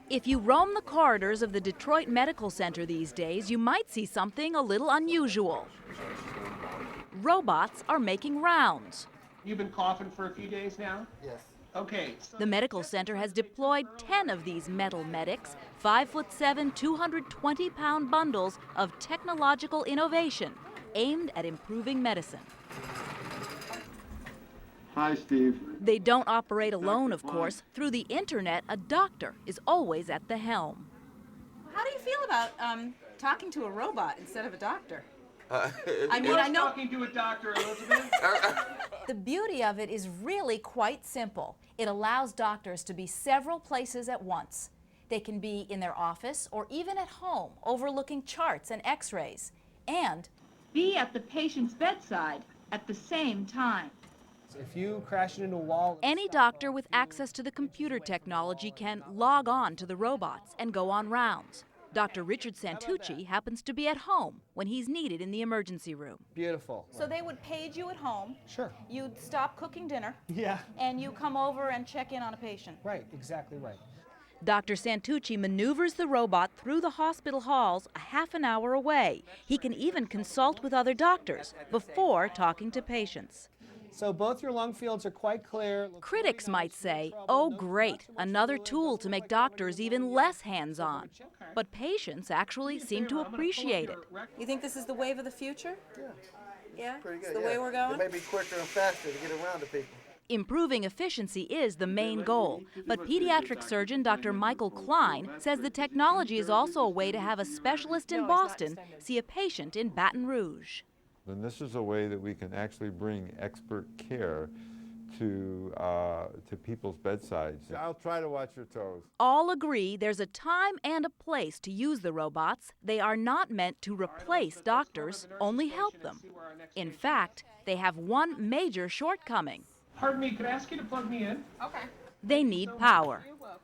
If you roam the corridors of the Detroit Medical Center these days, you might see something a little unusual. Robots are making rounds. You've been coughing for a few days now? Yes. Okay. The medical center has deployed 10 of these metal medics, 5'7", 220-pound bundles of technological innovation aimed at improving medicine. Hi, Steve. They don't operate alone, of course. Through the internet, a doctor is always at the helm. How do you feel about talking to a robot instead of a doctor? I know talking to a doctor, Elizabeth. The beauty of it is really quite simple. It allows doctors to be several places at once. They can be in their office or even at home, overlooking charts and x-rays, and be at the patient's bedside at the same time. If you crash into a wall... Any doctor with access to the computer technology can log on to the robots and go on rounds. Dr. Richard Santucci happens to be at home when he's needed in the emergency room. Beautiful. so they would page you at home. Sure. You'd stop cooking dinner. Yeah. And you come over and check in on a patient. Right, exactly right. Dr. Santucci maneuvers the robot through the hospital halls a half an hour away. He can even consult with other doctors before talking to patients. So both your lung fields are quite clear. Critics might say, oh great, another tool to make doctors even less hands-on. But patients actually seem to appreciate it. You think this is the wave of the future? Yeah. Yeah? Pretty It's good. the way we're going? It may be quicker and faster to get around to people. Improving efficiency is the main goal, but pediatric surgeon Dr. Michael Klein says the technology is also a way to have a specialist in Boston see a patient in Baton Rouge. And this is a way that we can actually bring expert care to people's bedsides. I'll try to watch your toes. All agree there's a time and a place to use the robots. They are not meant to replace doctors, only help them. In fact, they have one major shortcoming. Pardon me, could I ask you to plug me in? Okay. They need power.